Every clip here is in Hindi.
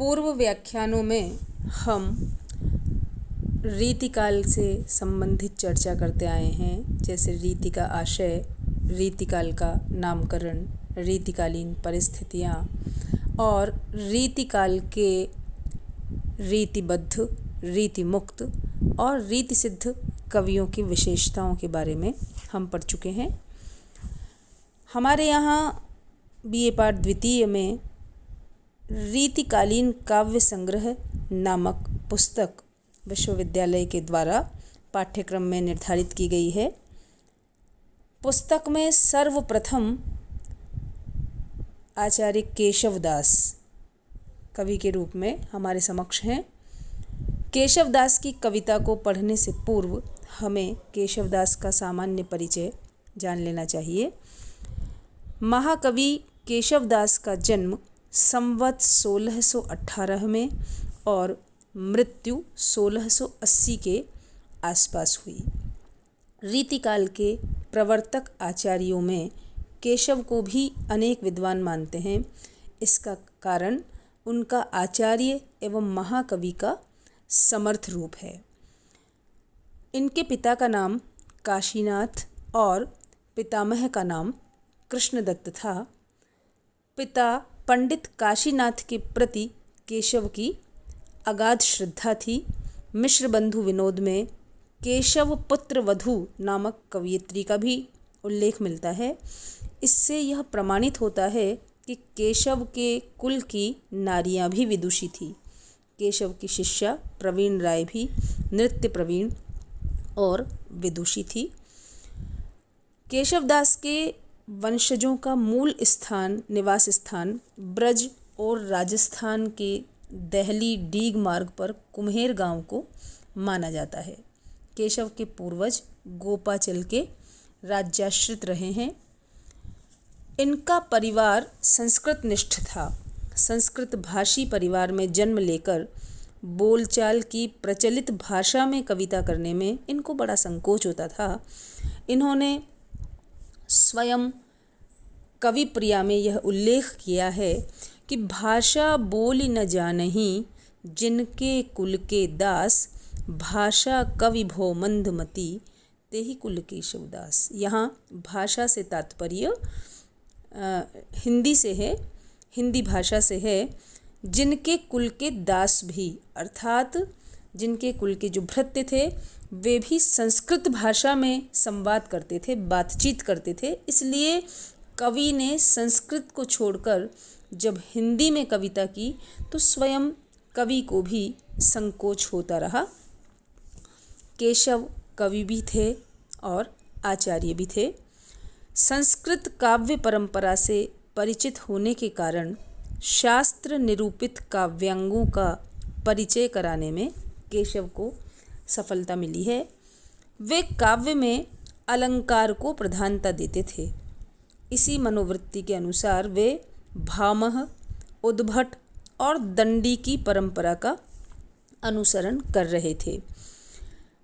पूर्व व्याख्यानों में हम रीतिकाल से संबंधित चर्चा करते आए हैं, जैसे रीति का आशय, रीतिकाल का नामकरण, रीतिकालीन परिस्थितियाँ और रीतिकाल के रीतिबद्ध, रीतिमुक्त और रीतिसिद्ध कवियों की विशेषताओं के बारे में हम पढ़ चुके हैं। हमारे यहाँ बीए पाठ द्वितीय में रीतिकालीन काव्य संग्रह नामक पुस्तक विश्वविद्यालय के द्वारा पाठ्यक्रम में निर्धारित की गई है। पुस्तक में सर्वप्रथम आचार्य केशवदास कवि के रूप में हमारे समक्ष हैं। केशवदास की कविता को पढ़ने से पूर्व हमें केशवदास का सामान्य परिचय जान लेना चाहिए। महाकवि केशवदास का जन्म संवत 1618 में और मृत्यु 1680 के आसपास हुई। रीतिकाल के प्रवर्तक आचार्यों में केशव को भी अनेक विद्वान मानते हैं। इसका कारण उनका आचार्य एवं महाकवि का समर्थ रूप है। इनके पिता का नाम काशीनाथ और पितामह का नाम कृष्णदत्त था। पिता पंडित काशीनाथ के प्रति केशव की अगाध श्रद्धा थी। मिश्र बंधु विनोद में केशव पुत्र वधू नामक कवयित्री का भी उल्लेख मिलता है। इससे यह प्रमाणित होता है कि केशव के कुल की नारियां भी विदुषी थी। केशव की शिष्या प्रवीण राय भी नृत्य प्रवीण और विदुषी थी। केशवदास के वंशजों का मूल स्थान, निवास स्थान ब्रज और राजस्थान के दहली डीग मार्ग पर कुम्हेर गांव को माना जाता है। केशव के पूर्वज गोपाचल के राज्याश्रित रहे हैं। इनका परिवार संस्कृत निष्ठ था। संस्कृत भाषी परिवार में जन्म लेकर बोलचाल की प्रचलित भाषा में कविता करने में इनको बड़ा संकोच होता था। इन्होंने स्वयं कवि प्रिया में यह उल्लेख किया है कि भाषा बोली न जानहीं जिनके कुल के दास, भाषा कवि भो मंदमती तेहि कुल केशवदास। यहाँ भाषा से तात्पर्य हिंदी से है, हिंदी भाषा से है। जिनके कुल के दास भी, अर्थात जिनके कुल के जो भृत्य थे वे भी संस्कृत भाषा में संवाद करते थे, बातचीत करते थे। इसलिए कवि ने संस्कृत को छोड़कर जब हिंदी में कविता की तो स्वयं कवि को भी संकोच होता रहा। केशव कवि भी थे और आचार्य भी थे। संस्कृत काव्य परंपरा से परिचित होने के कारण शास्त्र निरूपित काव्यांगों का परिचय कराने में केशव को सफलता मिली है। वे काव्य में अलंकार को प्रधानता देते थे। इसी मनोवृत्ति के अनुसार वे भामह, उद्भट और दंडी की परंपरा का अनुसरण कर रहे थे,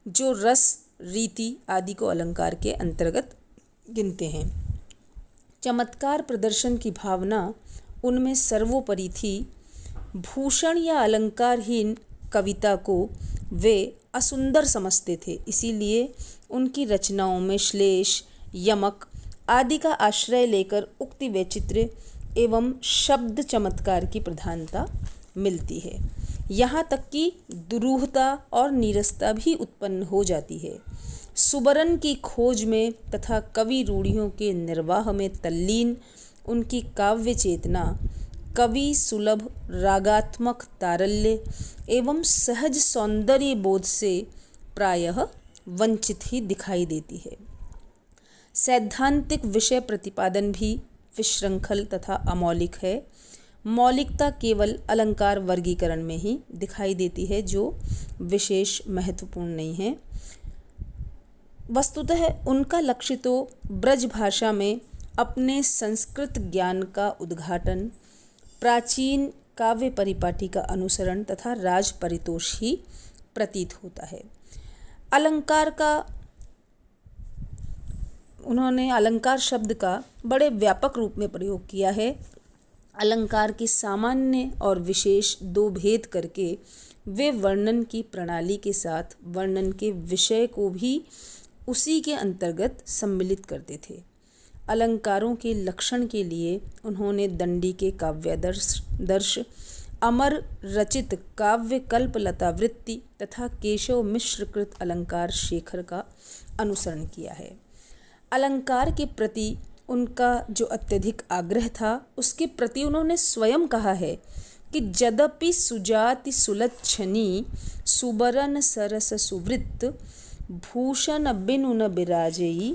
जो रस, रीति आदि को अलंकार के अंतर्गत गिनते हैं। चमत्कार प्रदर्शन की भावना उनमें सर्वोपरि थी। भूषण या अलंकारहीन कविता को वे असुंदर समझते थे। इसीलिए उनकी रचनाओं में श्लेष, यमक आदि का आश्रय लेकर उक्ति वैचित्र्य एवं शब्द चमत्कार की प्रधानता मिलती है। यहाँ तक कि दुरूहता और नीरसता भी उत्पन्न हो जाती है। सुबरन की खोज में तथा कवि रूढ़ियों के निर्वाह में तल्लीन उनकी काव्य चेतना कवि सुलभ रागात्मक तारल्य एवं सहज सौंदर्य बोध से प्रायः वंचित ही दिखाई देती है। सैद्धांतिक विषय प्रतिपादन भी विशृंखल तथा अमौलिक है। मौलिकता केवल अलंकार वर्गीकरण में ही दिखाई देती है, जो विशेष महत्वपूर्ण नहीं है। वस्तुतः उनका लक्ष्य तो ब्रज भाषा में अपने संस्कृत ज्ञान का उद्घाटन, प्राचीन काव्य परिपाटी का अनुसरण तथा राज परितोष ही प्रतीत होता है। अलंकार का उन्होंने अलंकार शब्द का बड़े व्यापक रूप में प्रयोग किया है। अलंकार के सामान्य और विशेष दो भेद करके वे वर्णन की प्रणाली के साथ वर्णन के विषय को भी उसी के अंतर्गत सम्मिलित करते थे। अलंकारों के लक्षण के लिए उन्होंने दंडी के काव्यादर्श, अमर रचित काव्य कल्पलता वृत्ति तथा केशव मिश्र कृत अलंकार शेखर का अनुसरण किया है। अलंकार के प्रति उनका जो अत्यधिक आग्रह था, उसके प्रति उन्होंने स्वयं कहा है कि यद्यपि सुजाति सुलक्षणी सुबरन सरस सुवृत्त भूषण बिनु न बिराजेई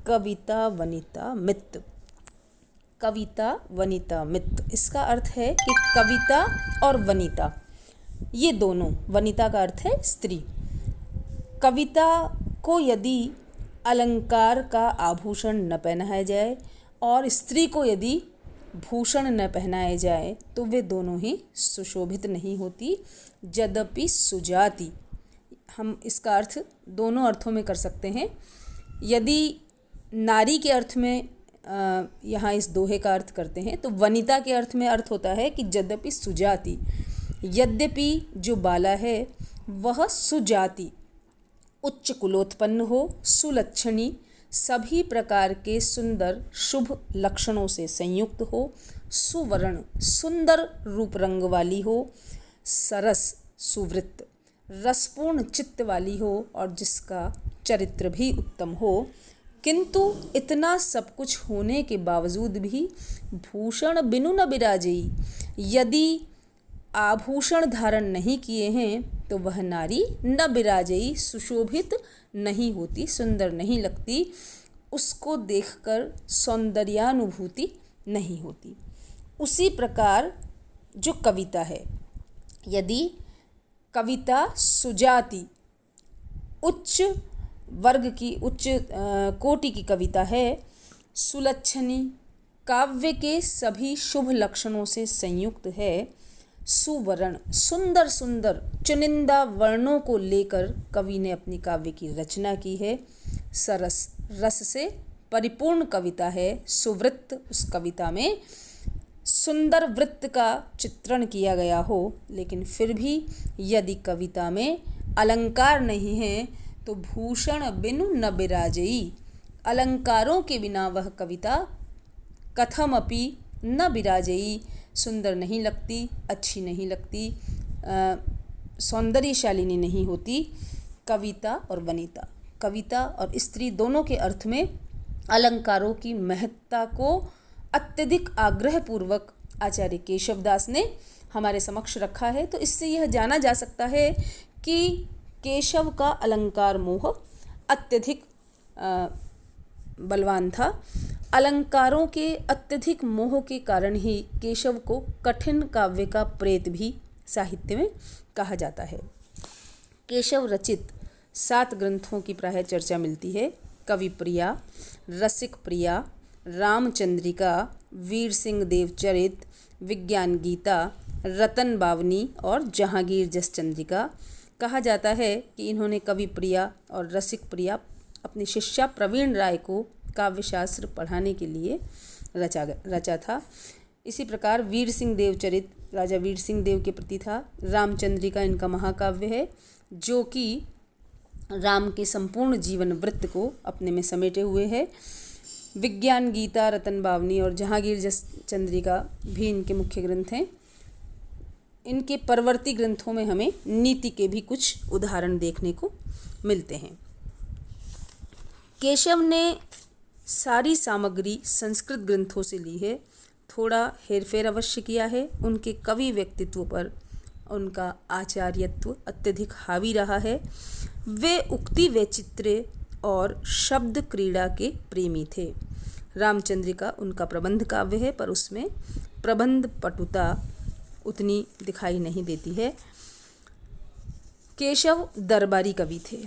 कविता वनिता मित्त। कविता वनिता मित्त, इसका अर्थ है कि कविता और वनिता ये दोनों, वनिता का अर्थ है स्त्री, कविता को यदि अलंकार का आभूषण न पहनाया जाए और स्त्री को यदि भूषण न पहनाए जाए तो वे दोनों ही सुशोभित नहीं होती। यद्यपि सुजाति, हम इसका अर्थ दोनों अर्थों में कर सकते हैं। यदि नारी के अर्थ में यहाँ इस दोहे का अर्थ करते हैं तो वनिता के अर्थ में अर्थ होता है कि यद्यपि सुजाति, यद्यपि जो बाला है वह सुजाति, उच्च कुलोत्पन्न हो, सुलक्षणी, सभी प्रकार के सुंदर शुभ लक्षणों से संयुक्त हो, सुवर्ण, सुंदर रूप रंग वाली हो, सरस, सुवृत्त, रसपूर्ण चित्त वाली हो और जिसका चरित्र भी उत्तम हो। किंतु इतना सब कुछ होने के बावजूद भी भूषण बिनु न बिराजेई, यदि आभूषण धारण नहीं किए हैं तो वह नारी न बिराजेई, सुशोभित नहीं होती, सुंदर नहीं लगती, उसको देखकर सौंदर्यानुभूति नहीं होती। उसी प्रकार जो कविता है, यदि कविता सुजाति उच्च वर्ग की, उच्च कोटि की कविता है, सुलक्षणी, काव्य के सभी शुभ लक्षणों से संयुक्त है, सुवर्ण, सुंदर सुंदर चुनिंदा वर्णों को लेकर कवि ने अपनी काव्य की रचना की है, सरस, रस से परिपूर्ण कविता है, सुवृत्त, उस कविता में सुंदर वृत्त का चित्रण किया गया हो, लेकिन फिर भी यदि कविता में अलंकार नहीं है तो भूषण बिनु न बिराजेई, अलंकारों के बिना वह कविता कथमपि न बिराजेई, सुंदर नहीं लगती, अच्छी नहीं लगती, सौंदर्यशालिनी नहीं होती। कविता और वनिता, कविता और स्त्री दोनों के अर्थ में अलंकारों की महत्ता को अत्यधिक आग्रहपूर्वक आचार्य केशवदास ने हमारे समक्ष रखा है। तो इससे यह जाना जा सकता है कि केशव का अलंकार मोह अत्यधिक बलवान था। अलंकारों के अत्यधिक मोह के कारण ही केशव को कठिन काव्य का प्रेत भी साहित्य में कहा जाता है। केशव रचित 7 ग्रंथों की प्रायः चर्चा मिलती है। कवि प्रिया, रसिक प्रिया, रामचंद्रिका, वीर सिंह देव चरित, विज्ञान गीता, रतन बावनी और जहांगीर जस चंद्रिका। कहा जाता है कि इन्होंने कवि प्रिया और रसिक प्रिया अपनी शिष्या प्रवीण राय को काव्यशास्त्र पढ़ाने के लिए रचा था। इसी प्रकार वीर सिंह देव चरित राजा वीर सिंह देव के प्रति था। रामचंद्रिका इनका महाकाव्य है जो कि राम के संपूर्ण जीवन वृत्त को अपने में समेटे हुए है। विज्ञान गीता, रतन बावनी और जहांगीर जस चंद्रिका भी इनके मुख्य ग्रंथ हैं। इनके परवर्ती ग्रंथों में हमें नीति के भी कुछ उदाहरण देखने को मिलते हैं। केशव ने सारी सामग्री संस्कृत ग्रंथों से ली है, थोड़ा हेरफेर अवश्य किया है। उनके कवि व्यक्तित्व पर उनका आचार्यत्व अत्यधिक हावी रहा है। वे उक्ति वैचित्र्य और शब्द क्रीड़ा के प्रेमी थे। रामचंद्रिका उनका प्रबंध काव्य है, पर उसमें प्रबंध पटुता उतनी दिखाई नहीं देती है। केशव दरबारी कवि थे,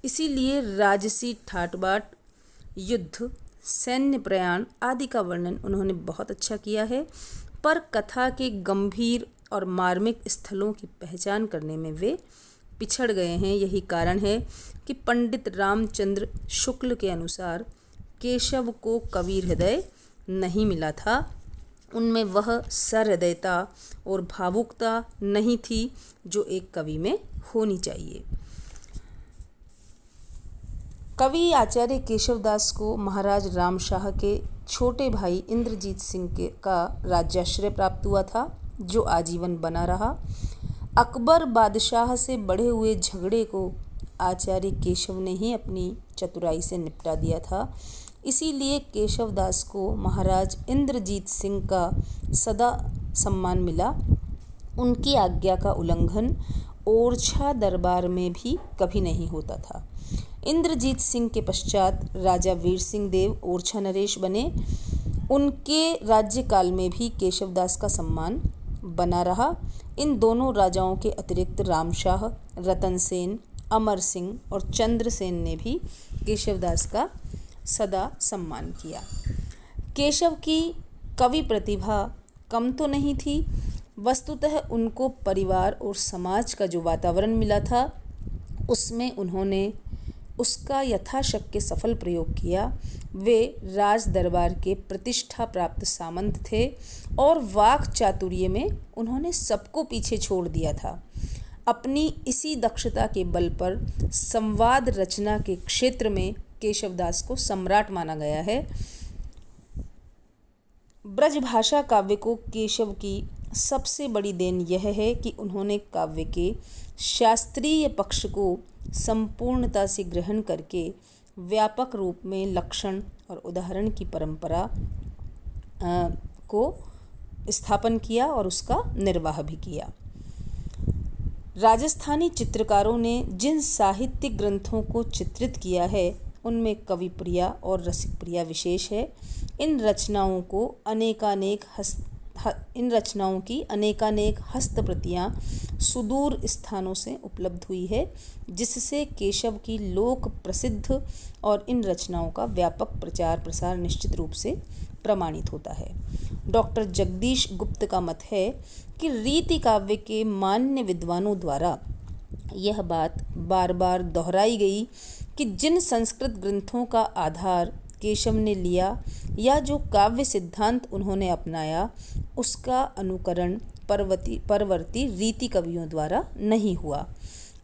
इसीलिए राजसी ठाट बाट, युद्ध, सैन्य प्रयाण आदि का वर्णन उन्होंने बहुत अच्छा किया है, पर कथा के गंभीर और मार्मिक स्थलों की पहचान करने में वे पिछड़ गए हैं। यही कारण है कि पंडित रामचंद्र शुक्ल के अनुसार केशव को कवि हृदय नहीं मिला था। उनमें वह सहृदयता और भावुकता नहीं थी जो एक कवि में होनी चाहिए। कवि आचार्य केशवदास को महाराज रामशाह के छोटे भाई इंद्रजीत सिंह का राज्याश्रय प्राप्त हुआ था, जो आजीवन बना रहा। अकबर बादशाह से बढ़े हुए झगड़े को आचार्य केशव ने ही अपनी चतुराई से निपटा दिया था। इसीलिए केशवदास को महाराज इंद्रजीत सिंह का सदा सम्मान मिला। उनकी आज्ञा का उल्लंघन ओरछा दरबार में भी कभी नहीं होता था। इंद्रजीत सिंह के पश्चात राजा वीर सिंह देव ओरछा नरेश बने। उनके राज्यकाल में भी केशवदास का सम्मान बना रहा। इन दोनों राजाओं के अतिरिक्त रामशाह, रतन सेन, अमर सिंह और चंद्रसेन ने भी केशवदास का सदा सम्मान किया। केशव की कवि प्रतिभा कम तो नहीं थी, वस्तुतः उनको परिवार और समाज का जो वातावरण मिला था उसमें उन्होंने उसका यथाशक्य सफल प्रयोग किया। वे राज दरबार के प्रतिष्ठा प्राप्त सामंत थे और वाक चातुर्य में उन्होंने सबको पीछे छोड़ दिया था। अपनी इसी दक्षता के बल पर संवाद रचना के क्षेत्र में केशवदास को सम्राट माना गया है। ब्रजभाषा काव्य को केशव की सबसे बड़ी देन यह है कि उन्होंने काव्य के शास्त्रीय पक्ष को संपूर्णता से ग्रहण करके व्यापक रूप में लक्षण और उदाहरण की परंपरा को स्थापन किया और उसका निर्वाह भी किया। राजस्थानी चित्रकारों ने जिन साहित्यिक ग्रंथों को चित्रित किया है उनमें कविप्रिया और रसिकप्रिया विशेष है। इन रचनाओं की अनेकानेक हस्तप्रतियां सुदूर स्थानों से उपलब्ध हुई है, जिससे केशव की लोक प्रसिद्ध और इन रचनाओं का व्यापक प्रचार प्रसार निश्चित रूप से प्रमाणित होता है। डॉक्टर जगदीश गुप्त का मत है कि रीति काव्य के मान्य विद्वानों द्वारा यह बात बार बार दोहराई गई कि जिन संस्कृत ग्रंथों का आधार केशव ने लिया या जो काव्य सिद्धांत उन्होंने अपनाया उसका अनुकरण परवर्ती रीति कवियों द्वारा नहीं हुआ।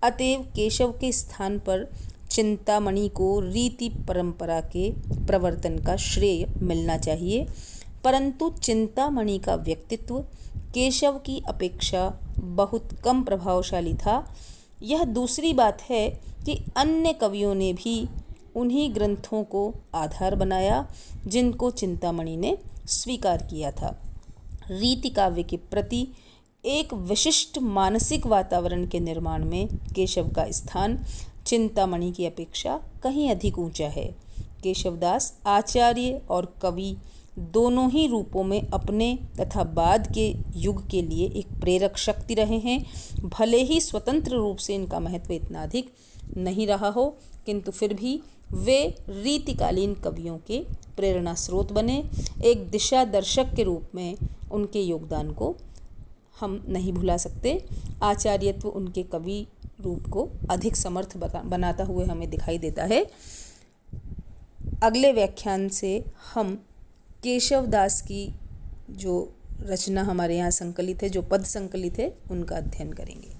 अतएव केशव के स्थान पर चिंतामणि को रीति परंपरा के प्रवर्तन का श्रेय मिलना चाहिए, परंतु चिंतामणि का व्यक्तित्व केशव की अपेक्षा बहुत कम प्रभावशाली था। यह दूसरी बात है कि अन्य कवियों ने भी उन्हीं ग्रंथों को आधार बनाया जिनको चिंतामणि ने स्वीकार किया था। रीति काव्य के प्रति एक विशिष्ट मानसिक वातावरण के निर्माण में केशव का स्थान चिंतामणि की अपेक्षा कहीं अधिक ऊंचा है। केशवदास आचार्य और कवि दोनों ही रूपों में अपने तथा बाद के युग के लिए एक प्रेरक शक्ति रहे हैं। भले ही स्वतंत्र रूप से इनका महत्व इतना अधिक नहीं रहा हो, किंतु फिर भी वे रीतिकालीन कवियों के प्रेरणा स्रोत बने। एक दिशा दर्शक के रूप में उनके योगदान को हम नहीं भुला सकते। आचार्यत्व उनके कवि रूप को अधिक समर्थ बनाता हुए हमें दिखाई देता है। अगले व्याख्यान से हम केशवदास की जो रचना हमारे यहाँ संकलित है, जो पद संकलित है, उनका अध्ययन करेंगे।